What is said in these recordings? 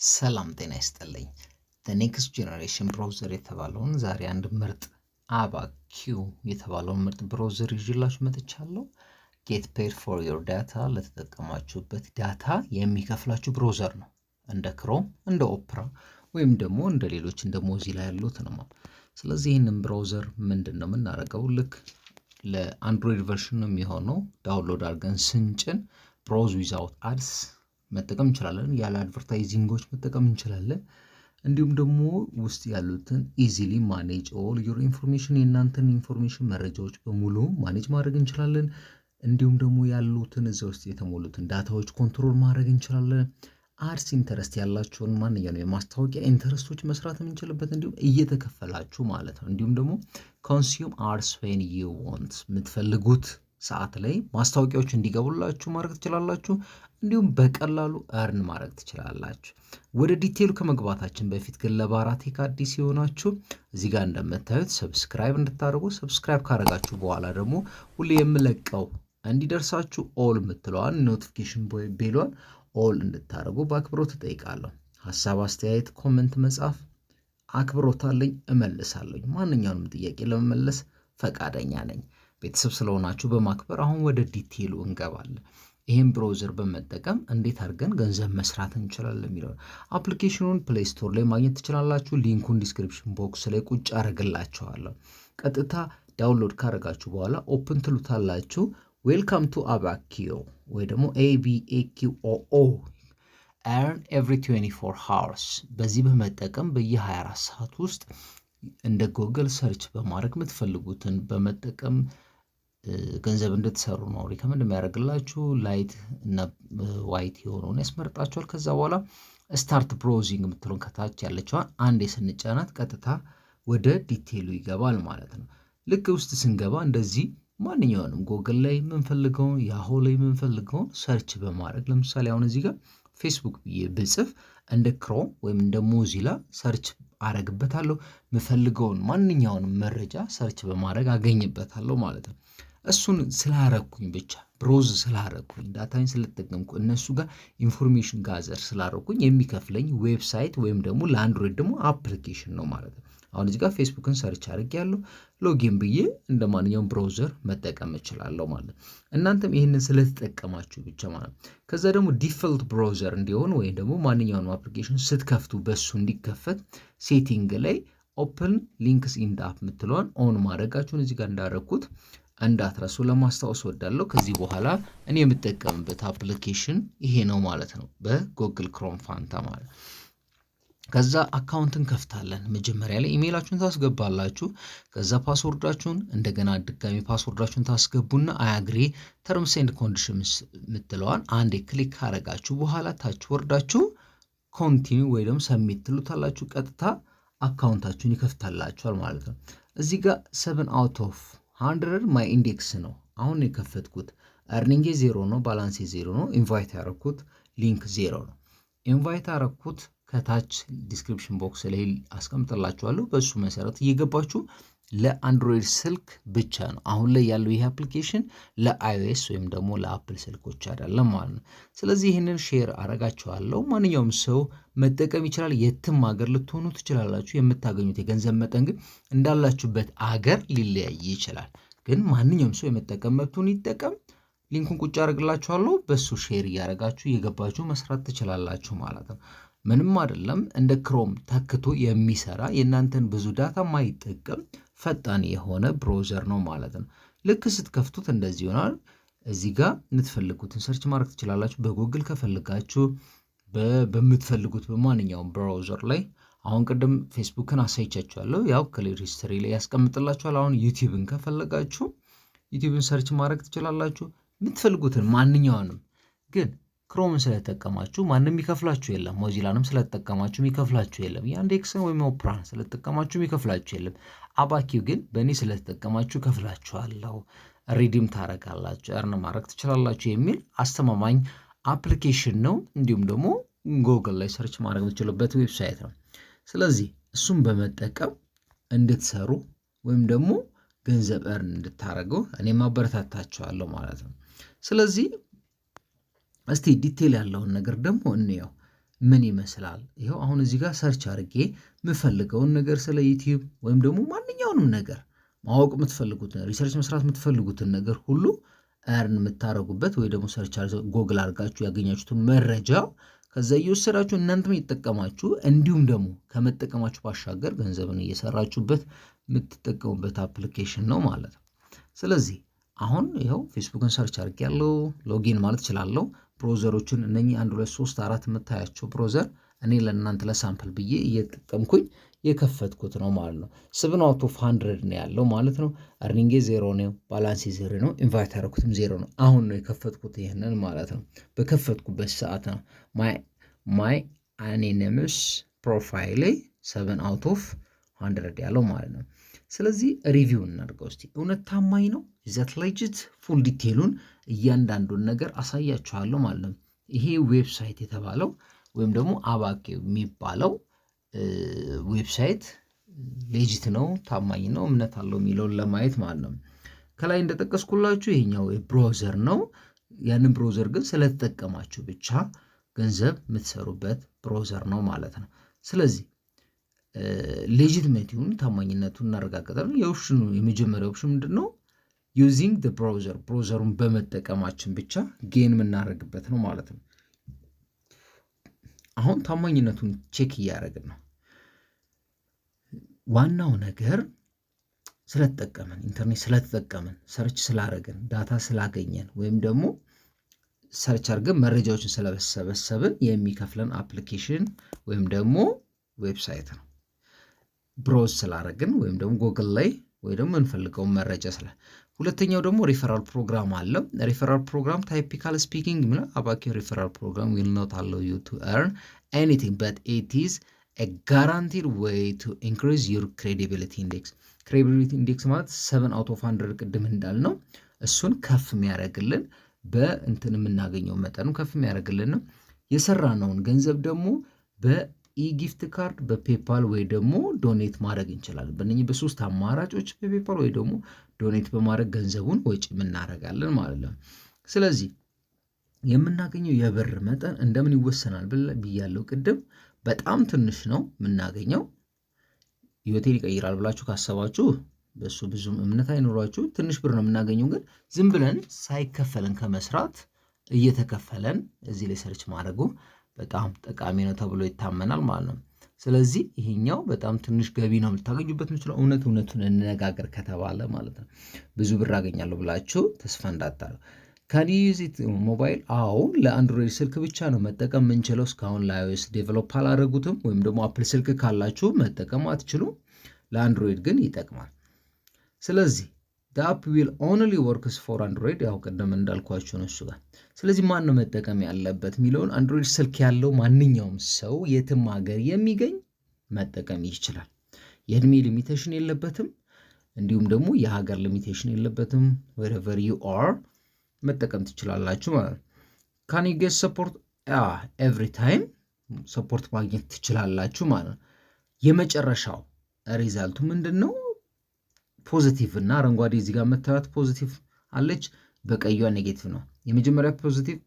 ሰላም ጤና ይስጥልኝ። the next generation browser የተባለውን ዛሬ አንድ ምርጥ አባኪው የተባለውን ምርጥ ብራውዘር ይዤላችሁ መጥቻለሁ። get paid for your data ለተጠቀማችሁበት ዳታ የሚከፍላችሁ ብራውዘር ነው። እንደ ክሮም እንደ ኦፕራ ወይም ደግሞ እንደ ሌሎች እንደ ሞዚላ ያሉት ነው። ስለዚህ ይሄንን ብራውዘር ምንድነው የምናደርገው? ልክ ለአንድሮይድ ቨርሽን ነው የሚሆነው። ዳውንሎድ አድርገን ስንጭን browse without ads መጠቀም እንችላለን። ያለ አድቨርታይዚንጎች መጠቀም እንችላለን። እንዲሁም ደግሞ ውስጥ ያሉትን ኢዚሊ ማኔጅ ኦል ዩር ኢንፎርሜሽን የናንተን ኢንፎርሜሽን መረጃዎች በሙሉ ማኔጅ ማድረግ እንችላለን። እንዲሁም ደግሞ ያሉትን እዛ ውስጥ የተሞሉትን ዳታዎች ኮንትሮል ማድረግ እንችላለን። አድስ ኢንተረስት ያላችሁን ማንኛውም የማስታወቂያ ኢንተረስቶች መስራት የምንችልበት እንዲሁም እየተከፈላችሁ ማለት ነው። እንዲሁም ደግሞ ኮንሱም አድስ when you want የምትፈልጉት ሰዓት ላይ ማስታወቂያዎች እንዲገቡላችሁ ማድረግ ትችላላችሁ። እንዲሁም በቀላሉ earn ማድረግ ትችላላችሁ። ወደ ዲቴይሉ ከመግባታችን በፊት ግን ለባራህ ቴክ አዲስ የሆናችሁ እዚህ ጋር እንደምታዩት ሰብስክራይብ እንድታደርጉ ሰብስክራይብ ካደረጋችሁ በኋላ ደግሞ ሁሌ የምለቀው እንዲደርሳችሁ ኦል የምትለዋን ኖቲፊኬሽን ቤሏን ኦል እንድታደርጉ በአክብሮት እጠይቃለሁ። ሐሳብ አስተያየት ኮሜንት መጻፍ አክብሮት አለኝ፣ እመልሳለሁ። ማንኛውንም ጥያቄ ለመመለስ ፈቃደኛ ነኝ። ቤተሰብ ስለሆናችሁ በማክበር አሁን ወደ ዲቴይሉ እንገባለን። ይሄን ብራውዘር በመጠቀም እንዴት አድርገን ገንዘብ መስራት እንችላለን የሚለው አፕሊኬሽኑን ፕሌይ ስቶር ላይ ማግኘት ትችላላችሁ። ሊንኩን ዲስክሪፕሽን ቦክስ ላይ ቁጭ አደርግላችኋለሁ። ቀጥታ ዳውንሎድ ካደረጋችሁ በኋላ ኦፕን ትሉታላችሁ። ዌልካም ቱ አባኪዮ ወይ ደግሞ ABAQOO earn every 24 hours በዚህ በመጠቀም በየ24 ሰዓት ውስጥ እንደ ጎግል ሰርች በማድረግ የምትፈልጉትን በመጠቀም ገንዘብ እንድትሰሩ ነው ሪከመንድ የሚያደርግላችሁ። ላይት እና ዋይት የሆነውን ያስመርጣችኋል። ከዛ በኋላ ስታርት ብራውዚንግ የምትለውን ከታች ያለችዋን አንዴ ስንጫናት ቀጥታ ወደ ዲቴይሉ ይገባል ማለት ነው። ልክ ውስጥ ስንገባ እንደዚህ ማንኛውንም ጎግል ላይ የምንፈልገውን ያሆ ላይ የምንፈልገውን ሰርች በማድረግ ለምሳሌ አሁን እዚህ ጋር ፌስቡክ ብዬ ብጽፍ እንደ ክሮም ወይም እንደ ሞዚላ ሰርች አረግበታለሁ። የምፈልገውን ማንኛውንም መረጃ ሰርች በማድረግ አገኝበታለሁ ማለት ነው። እሱን ስላረኩኝ ብቻ ብሮዝ ስላረኩኝ ዳታዬን ስለተጠቀምኩ እነሱ ጋር ኢንፎርሜሽን ጋዘር ስላረኩኝ የሚከፍለኝ ዌብሳይት ወይም ደግሞ ለአንድሮይድ ደግሞ አፕሊኬሽን ነው ማለት ነው። አሁን እዚህ ጋር ፌስቡክን ሰርች አድርጌያለሁ። ሎጊን ብዬ እንደማንኛውም ብራውዘር መጠቀም እችላለሁ ማለት ነው። እናንተም ይሄንን ስለተጠቀማችሁ ብቻ ማለት ነው። ከዛ ደግሞ ዲፎልት ብራውዘር እንዲሆን ወይ ደግሞ ማንኛውም አፕሊኬሽን ስትከፍቱ በሱ እንዲከፈት ሴቲንግ ላይ ኦፕን ሊንክስ ኢን አፕ የምትለውን ኦን ማድረጋችሁን እዚህ ጋር እንዳረኩት እንዳትረሱ ለማስታወስ ወዳለሁ። ከዚህ በኋላ እኔ የምጠቀምበት አፕሊኬሽን ይሄ ነው ማለት ነው፣ በጉግል ክሮም ፋንታ ማለት። ከዛ አካውንትን ከፍታለን። መጀመሪያ ላይ ኢሜይላችሁን ታስገባላችሁ። ከዛ ፓስወርዳችሁን እንደገና ድጋሚ ፓስወርዳችሁን ታስገቡና አያግሪ ተርምስ ኤንድ ኮንዲሽንስ የምትለዋን አንዴ ክሊክ ካረጋችሁ በኋላ ታች ወርዳችሁ ኮንቲኒው ወይ ደግሞ ሰብሚት ትሉታላችሁ። ቀጥታ አካውንታችሁን ይከፍታላችኋል ማለት ነው። እዚህ ጋር 7 out of 100 ማይ ኢንዴክስ ነው አሁን የከፈትኩት። earning 0 ነው፣ ባላንስ 0 ነው። ኢንቫይት ያረኩት ሊንክ 0 ነው። ኢንቫይት ያረኩት ከታች ዲስክሪፕሽን ቦክስ ላይ አስቀምጥላችኋለሁ። በሱ መሰረት እየገባችሁ ለአንድሮይድ ስልክ ብቻ ነው አሁን ላይ ያለው ይሄ አፕሊኬሽን፣ ለአይኦኤስ ወይም ደግሞ ለአፕል ስልኮች አይደለም ማለት ነው። ስለዚህ ይሄንን ሼር አረጋችኋለሁ። ማንኛውም ሰው መጠቀም ይችላል። የትም ሀገር ልትሆኑ ትችላላችሁ። የምታገኙት የገንዘብ መጠን ግን እንዳላችሁበት ሀገር ሊለያይ ይችላል። ግን ማንኛውም ሰው የመጠቀም መብቱን ይጠቀም። ሊንኩን ቁጭ አረግላችኋለሁ። በሱ ሼር እያረጋችሁ እየገባችሁ መስራት ትችላላችሁ ማለት ነው። ምንም አይደለም። እንደ ክሮም ተክቶ የሚሰራ የእናንተን ብዙ ዳታ ማይጠቀም ፈጣን የሆነ ብራውዘር ነው ማለት ነው። ልክ ስትከፍቱት እንደዚህ ይሆናል። እዚህ ጋር የምትፈልጉትን ሰርች ማድረግ ትችላላችሁ። በጉግል ከፈልጋችሁ በምትፈልጉት በማንኛውም ብራውዘር ላይ አሁን ቅድም ፌስቡክን አሳይቻችኋለሁ። ያው ክሊር ሂስትሪ ላይ ያስቀምጥላችኋል። አሁን ዩቲዩብን ከፈለጋችሁ ዩቲዩብን ሰርች ማድረግ ትችላላችሁ። የምትፈልጉትን ማንኛውንም ግን ክሮምን ስለተጠቀማችሁ ማንም ይከፍላችሁ የለም። ሞዚላንም ስለተጠቀማችሁ ይከፍላችሁ የለም። ያንዴክስን ወይም ኦፕራን ስለተጠቀማችሁ ይከፍላችሁ የለም። አባኪው ግን በእኔ ስለተጠቀማችሁ ከፍላችኋለሁ፣ ሪዲም ታረጋላችሁ፣ earn ማድረግ ትችላላችሁ የሚል አስተማማኝ አፕሊኬሽን ነው። እንዲሁም ደግሞ ጉግል ላይ ሰርች ማድረግ የምትችሉበት ዌብሳይት ነው። ስለዚህ እሱን በመጠቀም እንድትሰሩ ወይም ደግሞ ገንዘብ earn እንድታረጉ እኔ ማበረታታችኋለሁ ማለት ነው። ስለዚህ እስቲ ዲቴል ያለውን ነገር ደግሞ እንየው። ምን ይመስላል? ይሄው አሁን እዚህ ጋር ሰርች አድርጌ የምፈልገውን ነገር ስለ ዩቲዩብ ወይም ደግሞ ማንኛውንም ነገር ማወቅ የምትፈልጉትን ሪሰርች መስራት የምትፈልጉትን ነገር ሁሉ እርን የምታረጉበት ወይ ደግሞ ሰርች ጎግል አድርጋችሁ ያገኛችሁትን መረጃ ከዛ እየወሰዳችሁ እናንተም እየተጠቀማችሁ እንዲሁም ደግሞ ከመጠቀማችሁ ባሻገር ገንዘብን እየሰራችሁበት የምትጠቀሙበት አፕሊኬሽን ነው ማለት ነው። ስለዚህ አሁን ይኸው ፌስቡክን ሰርች አድርጌያለሁ፣ ሎጊን ማለት እችላለሁ። ብሮዘሮችን እነኚህ 1 2 3 4 የምታያቸው ብሮዘር እኔ ለእናንተ ለሳምፕል ብዬ እየተጠቀምኩኝ የከፈትኩት ነው ማለት ነው። 7 out of 100 ነው ያለው ማለት ነው። አርኒንጌ 0 ነው፣ ባላንስ 0 ነው፣ ኢንቫይት ያደረኩትም 0 ነው። አሁን ነው የከፈትኩት ይሄንን ማለት ነው። በከፈትኩበት ሰዓት ነው ማይ አኖኒመስ ፕሮፋይል 7 out of 100 ያለው ማለት ነው። ስለዚህ ሪቪው እናድርገው እስቲ። እውነት ታማኝ ነው ዛት ሌጂት? ፉል ዲቴሉን እያንዳንዱን ነገር አሳያችኋለሁ ማለት ነው። ይሄ ዌብሳይት የተባለው ወይም ደግሞ አባኬ የሚባለው ዌብሳይት ሌጂት ነው፣ ታማኝ ነው፣ እምነት አለው የሚለውን ለማየት ማለት ነው። ከላይ እንደጠቀስኩላችሁ ይሄኛው ብሮዘር ነው። ያንን ብሮዘር ግን ስለተጠቀማችሁ ብቻ ገንዘብ የምትሰሩበት ብሮዘር ነው ማለት ነው። ስለዚህ ሌጂትመቲውን ታማኝነቱን እናረጋግጣለን። የኦፕሽኑ የመጀመሪያው ኦፕሽን ምንድነው? ዩዚንግ ዘ ብራውዘር፣ ብራውዘሩን በመጠቀማችን ብቻ ጌን የምናደርግበት ነው ማለት ነው። አሁን ታማኝነቱን ቼክ እያደረግን ነው። ዋናው ነገር ስለተጠቀምን ኢንተርኔት ስለተጠቀምን ሰርች ስላደረግን ዳታ ስላገኘን ወይም ደግሞ ሰርች አድርገን መረጃዎችን ስለሰበሰብን የሚከፍለን አፕሊኬሽን ወይም ደግሞ ዌብሳይት ነው። ብሮዝ ስላደረግን ወይም ደግሞ ጎግል ላይ ወይ ደግሞ እንፈልገውን መረጃ ስለ ሁለተኛው ደግሞ ሪፈራል ፕሮግራም አለ። ሪፈራል ፕሮግራም ታይፒካል ስፒኪንግ ምን አባኪ ሪፈራል ፕሮግራም will not allow you to earn anything but it is a guaranteed way to increase your credibility index. credibility index ማለት 7 out of 100 ቅድም እንዳልነው እሱን ከፍ የሚያደርግልን በእንትን የምናገኘው መጠኑ ከፍ የሚያደርግልን ነው። የሰራነውን ገንዘብ ደግሞ በኢጊፍት ካርድ በፔፓል ወይ ደግሞ ዶኔት ማድረግ እንችላለን። በእነኚህ በሶስት አማራጮች በፔፓል ወይ ደግሞ ዶኔት በማድረግ ገንዘቡን ወጪ የምናደርጋለን ማለት ነው። ስለዚህ የምናገኘው የብር መጠን እንደምን ይወሰናል ብያለሁ ቅድም። በጣም ትንሽ ነው የምናገኘው። ህይወቴን ይቀይራል ብላችሁ ካሰባችሁ በሱ ብዙም እምነት አይኖራችሁ። ትንሽ ብር ነው የምናገኘው፣ ግን ዝም ብለን ሳይከፈለን ከመስራት እየተከፈለን እዚህ ላይ ሰርች ማድረጉ በጣም ጠቃሚ ነው ተብሎ ይታመናል ማለት ነው። ስለዚህ ይሄኛው በጣም ትንሽ ገቢ ነው የምታገኙበት የምችለው እውነቱን እንነጋገር ከተባለ ማለት ነው። ብዙ ብር አገኛለሁ ብላችሁ ተስፋ እንዳታረጉ። ካን ዩ ዩዝ ኢት ሞባይል? አዎ፣ ለአንድሮይድ ስልክ ብቻ ነው መጠቀም የምንችለው። እስካሁን ለአይኦኤስ ዴቨሎፕ አላደረጉትም፣ ወይም ደግሞ አፕል ስልክ ካላችሁ መጠቀም አትችሉም። ለአንድሮይድ ግን ይጠቅማል። ስለዚህ the app will only works for Android። ያው ቀደም እንዳልኳችሁ ነው እሱ ጋር። ስለዚህ ማን ነው መጠቀም ያለበት የሚለውን አንድሮይድ ስልክ ያለው ማንኛውም ሰው የትም ሀገር የሚገኝ መጠቀም ይችላል። የእድሜ ሊሚቴሽን የለበትም፣ እንዲሁም ደግሞ የሀገር ሊሚቴሽን የለበትም። wherever you are መጠቀም ትችላላችሁ ማለት ነው። can you get support? every time ሰፖርት ማግኘት ትችላላችሁ ማለት ነው። የመጨረሻው ሪዛልቱ ምንድነው? ፖዚቲቭ እና አረንጓዴ እዚህ ጋር መታየት ፖዚቲቭ አለች፣ በቀዩዋ ኔጌቲቭ ነው። የመጀመሪያ ፖዚቲቭ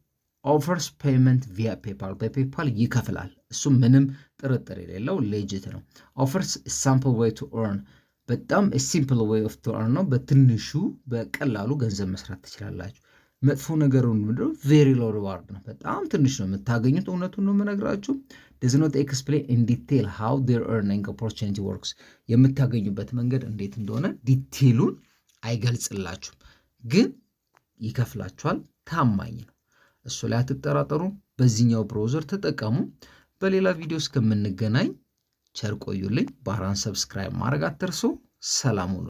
offers payment via PayPal፣ በፔፓል ይከፍላል። እሱ ምንም ጥርጥር የሌለው ሌጂት ነው። offers a simple way to earn፣ በጣም a simple way of to earn ነው። በትንሹ በቀላሉ ገንዘብ መስራት ትችላላችሁ። መጥፎ ነገሩ ምንድነው? very low reward ነው። በጣም ትንሽ ነው የምታገኙት። እውነቱን ነው የምነግራችሁ። does not explain in detail how their earning opportunity works። የምታገኙበት መንገድ እንዴት እንደሆነ ዲቴሉን አይገልጽላችሁም፣ ግን ይከፍላችኋል። ታማኝ ነው። እሱ ላይ አትጠራጠሩ። በዚህኛው ብራውዘር ተጠቀሙ። በሌላ ቪዲዮ እስከምንገናኝ ቸር ቆዩልኝ። ባራን ሰብስክራይብ ማድረግ አትርሱ። ሰላም ሁኑ።